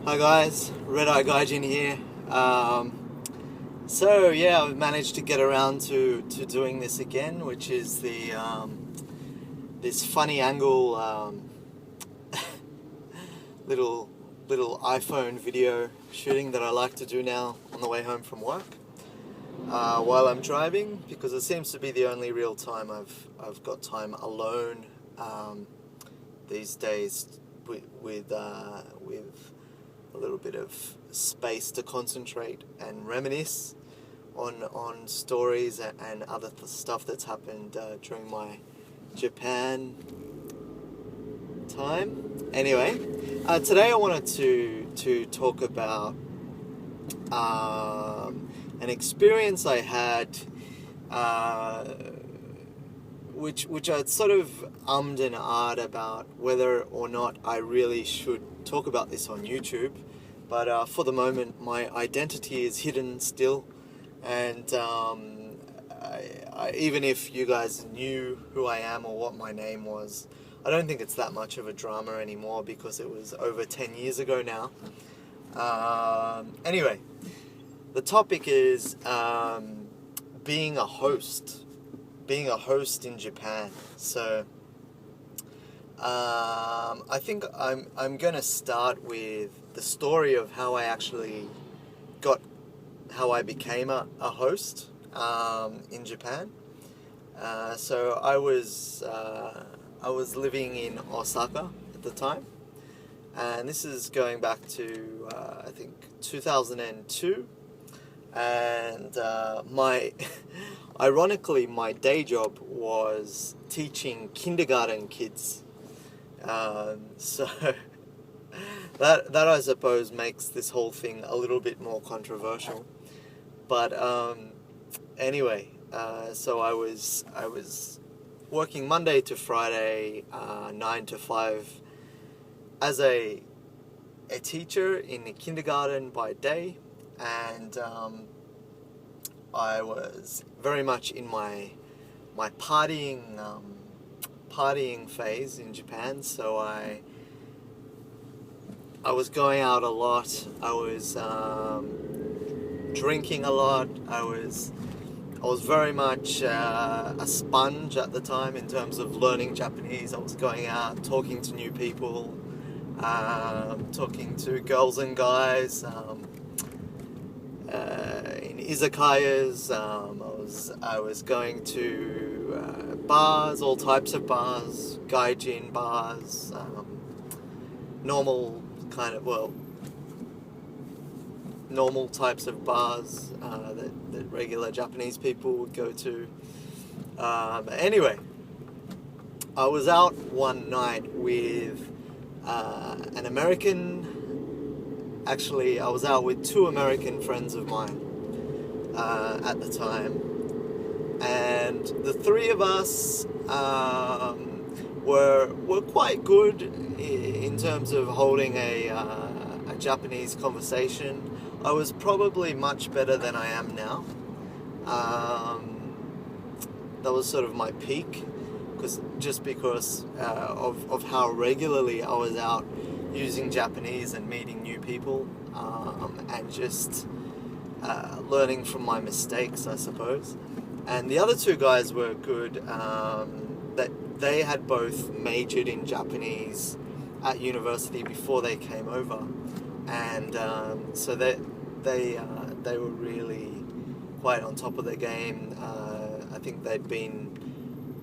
Hi guys, Red Eye Gaijin here. So yeah, I've managed to get around to doing this again, which is the this funny angle little iPhone video shooting that I like to do now on the way home from work while I'm driving, because it seems to be the only real time I've got time alone these days with a little bit of space to concentrate and reminisce on stories and other stuff that's happened during my Japan time. Anyway, today I wanted to talk about an experience I had, which I'd sort of ummed and ahed about whether or not I really should talk about this on YouTube, but for the moment my identity is hidden still, and even if you guys knew who I am or what my name was, I don't think it's that much of a drama anymore because it was over 10 years ago now. Anyway, the topic is being a host in Japan. So I think I'm gonna start with the story of how I became a host in Japan. So I was living in Osaka at the time, and this is going back to I think 2002, and ironically, my day job was teaching kindergarten kids. So that I suppose makes this whole thing a little bit more controversial. But anyway, so I was working Monday to Friday, 9 to 5, as a teacher in the kindergarten by day, and I was very much in my partying phase in Japan. So I was going out a lot. I was drinking a lot. I was very much a sponge at the time in terms of learning Japanese. I was going out, talking to new people, talking to girls and guys, in izakayas. I was going to bars, all types of bars, Gaijin bars, normal types of bars that regular Japanese people would go to. Anyway, I was out one night with an American. Actually, I was out with two American friends of mine at the time, and the three of us were quite good in terms of holding a Japanese conversation. I was probably much better than I am now. That was sort of my peak, because of how regularly I was out using Japanese and meeting new people, and just learning from my mistakes, I suppose. And the other two guys were good. That they had both majored in Japanese at university before they came over, and so they were really quite on top of their game. I think they'd been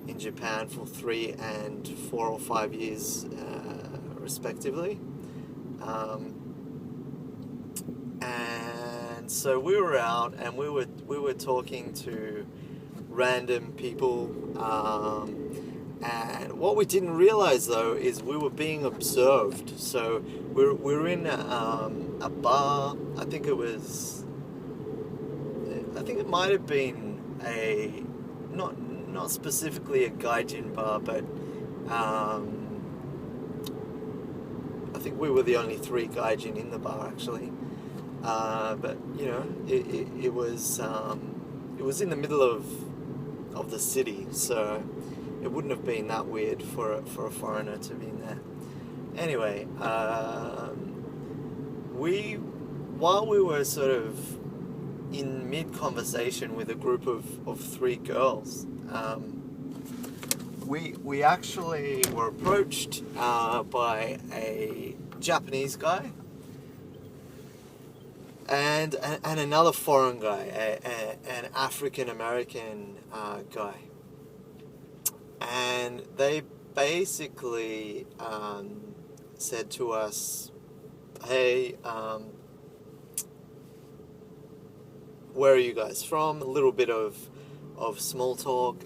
in Japan for 3 and 4 or 5 years respectively, and so we were out and we were talking to random people, and what we didn't realize though is we were being observed. So we were in a bar. I think it might have been a not specifically a Gaijin bar, but I think we were the only 3 Gaijin in the bar actually. But you know, it was in the middle of the city, so it wouldn't have been that weird for a foreigner to be in there. Anyway, while we were sort of in mid-conversation with a group of three girls, we actually were approached by a Japanese guy and another foreign guy, an African-American guy. And they basically said to us, hey, where are you guys from? A little bit of small talk.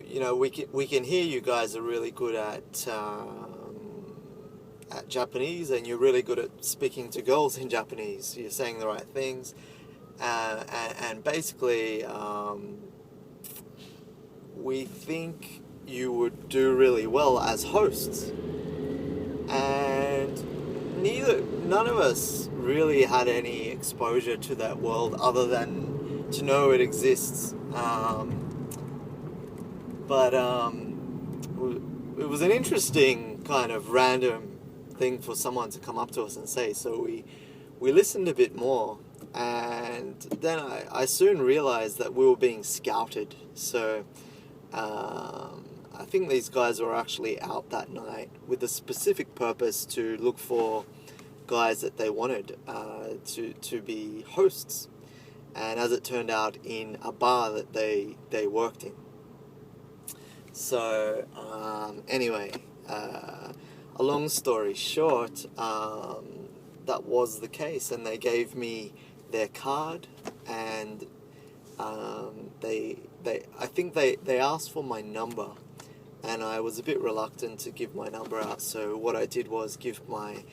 We can hear you guys are really good at Japanese, and you're really good at speaking to girls in Japanese. You're saying the right things, and basically, we think you would do really well as hosts. And none of us really had any exposure to that world other than to know it exists. But it was an interesting kind of random thing for someone to come up to us and say. So we listened a bit more, and then I soon realized that we were being scouted. So I think these guys were actually out that night with the specific purpose to look for guys that they wanted to be hosts, and as it turned out, in a bar that they worked in. So anyway, a long story short, that was the case, and they gave me their card, and I think they asked for my number, and I was a bit reluctant to give my number out. So what I did was give my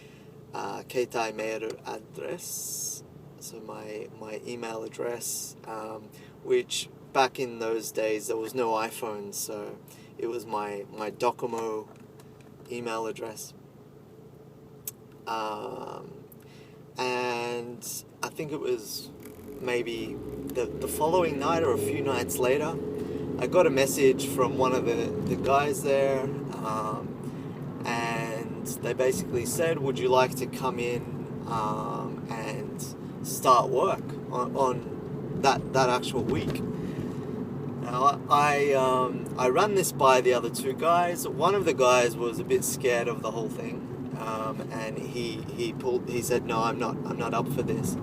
keitai mail address, so my email address, which back in those days there was no iPhone, so it was my Docomo email address. And I think it was maybe the following night or a few nights later, I got a message from one of the guys there, and they basically said, would you like to come in and start work on that actual week? Now, I ran this by the other two guys. One of the guys was a bit scared of the whole thing, and he said, no, I'm not up for this.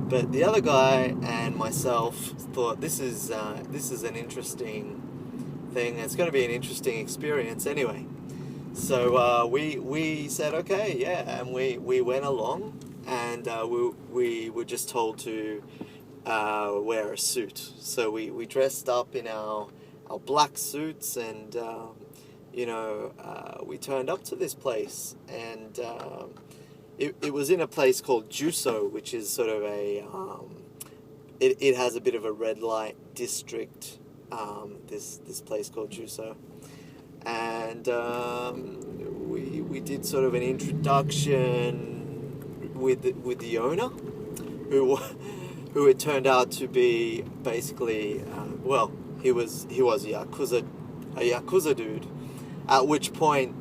But the other guy and myself thought this is an interesting thing. It's going to be an interesting experience anyway. So we said okay, yeah, and we went along, and we were just told to wear a suit. So we dressed up in our black suits, and we turned up to this place, and it was in a place called Juso, which is sort of it has a bit of a red light district, this place called Juso. And we did sort of an introduction with the owner, who it turned out to be basically, he was a Yakuza dude, at which point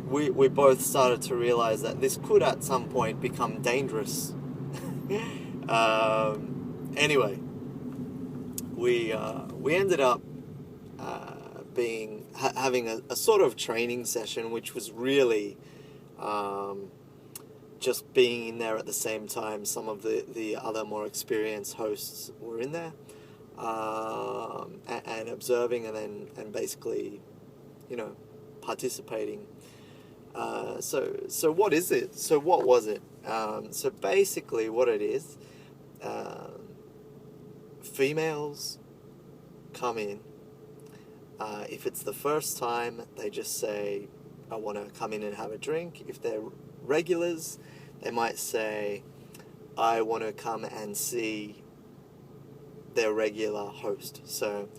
we both started to realize that this could at some point become dangerous. Anyway, we ended up having a sort of training session, which was really just being in there at the same time. Some of the other more experienced hosts were in there, and observing, and basically, participating. So what is it? So what was it? So basically what it is, females come in. If it's the first time, they just say, I want to come in and have a drink. If they're regulars, they might say, I want to come and see their regular host. So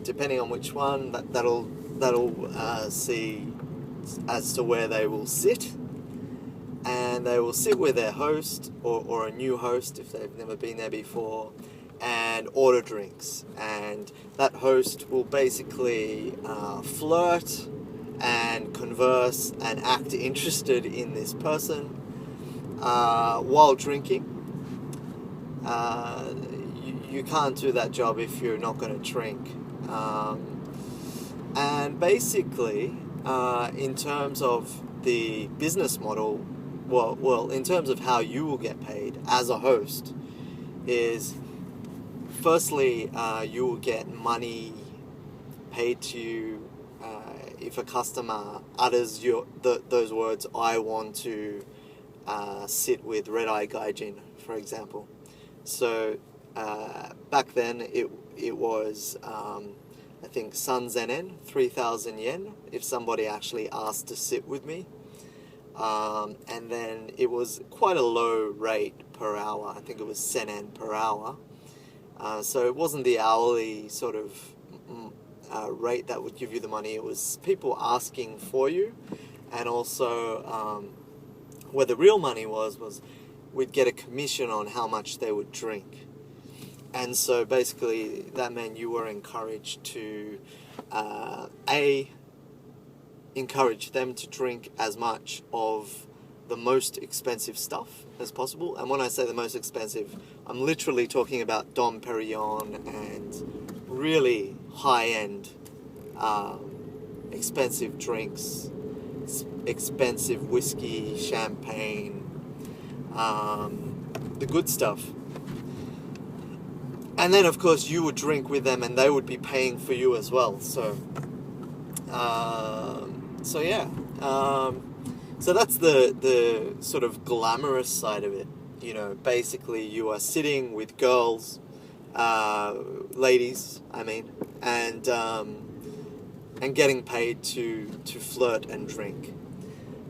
depending on which one, that'll see as to where they will sit, and they will sit with their host or a new host if they've never been there before, and order drinks, and that host will basically flirt and converse and act interested in this person while drinking. You can't do that job if you're not going to drink. And basically, in terms of the business model, well, in terms of how you will get paid as a host, is firstly, you will get money paid to you if a customer utters those words, "I want to sit with Red Eye Gaijin," for example. So back then it was I think Sanzenen, 3,000 yen, if somebody actually asked to sit with me. And then it was quite a low rate per hour. I think it was senen per hour. So it wasn't the hourly sort of rate that would give you the money. It was people asking for you. And also where the real money was we'd get a commission on how much they would drink. And so basically that meant you were encouraged to encourage them to drink as much of the most expensive stuff as possible. And when I say the most expensive, I'm literally talking about Dom Perignon and really high-end expensive drinks, expensive whiskey, champagne, the good stuff. And then, of course, you would drink with them, and they would be paying for you as well. So yeah. So that's the sort of glamorous side of it. You know, basically, you are sitting with girls, ladies, I mean, and getting paid to flirt and drink.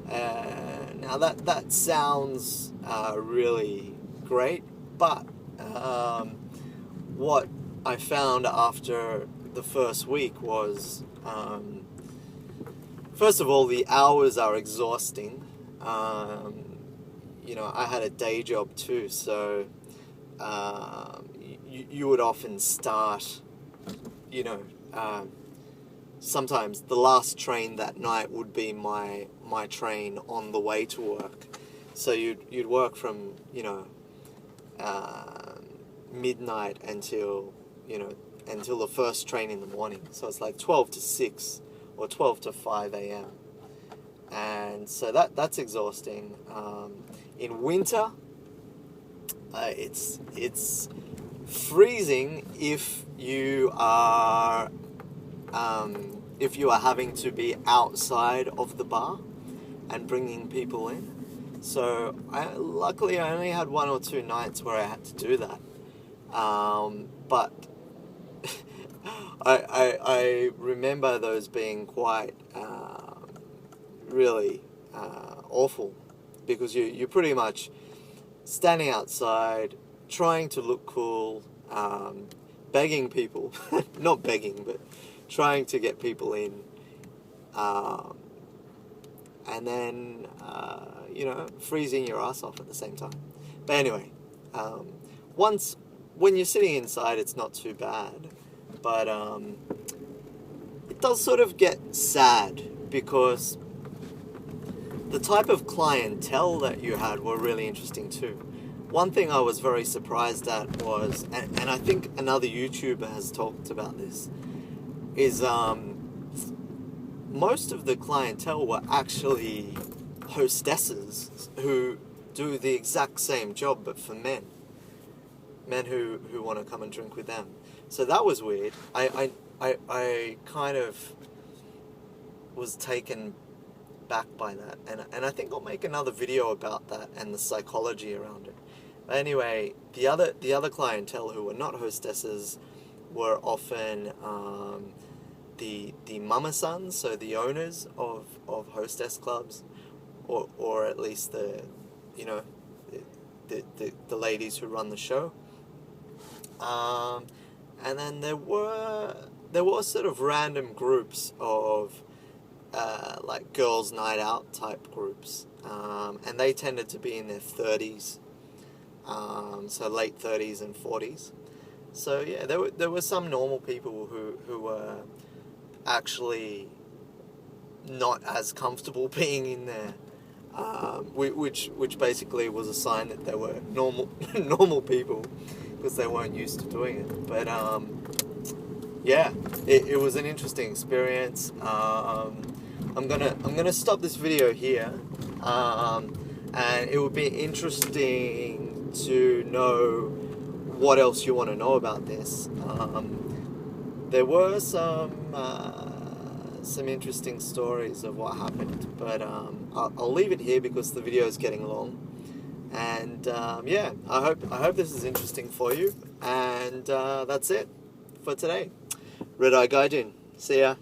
Now that sounds really great, but what I found after the first week was, first of all, the hours are exhausting. You know, I had a day job too, so you would often start, you know, sometimes the last train that night would be my train on the way to work. So you'd work from, you know, midnight until the first train in the morning. So it's like 12 to 6 or 12 to 5 a.m. And so that's exhausting. In winter, it's freezing if you are having to be outside of the bar and bringing people in. So luckily I only had 1 or 2 nights where I had to do that. But I remember those being quite really awful, because you're pretty much standing outside trying to look cool, begging people, not begging, but trying to get people in, and then you know, freezing your ass off at the same time. But anyway, when you're sitting inside, it's not too bad, but it does sort of get sad, because the type of clientele that you had were really interesting too. One thing I was very surprised at was, and I think another YouTuber has talked about this, is most of the clientele were actually hostesses who do the exact same job, but for men who want to come and drink with them. So that was weird. I kind of was taken back by that, and I think I'll make another video about that and the psychology around it. But anyway, the other clientele who were not hostesses were often the mama-sans, so the owners of hostess clubs, or at least the ladies who run the show. And then there were sort of random groups of like girls' night out type groups, and they tended to be in their 30s, so late 30s and 40s. So yeah, there were some normal people who were actually not as comfortable being in there, which basically was a sign that they were normal people, because they weren't used to doing it. But yeah, it was an interesting experience. I'm gonna stop this video here, and it would be interesting to know what else you want to know about this. There were some interesting stories of what happened, but I'll leave it here because the video is getting long. And yeah, I hope this is interesting for you. And that's it for today. Red Eye Gaijin. See ya.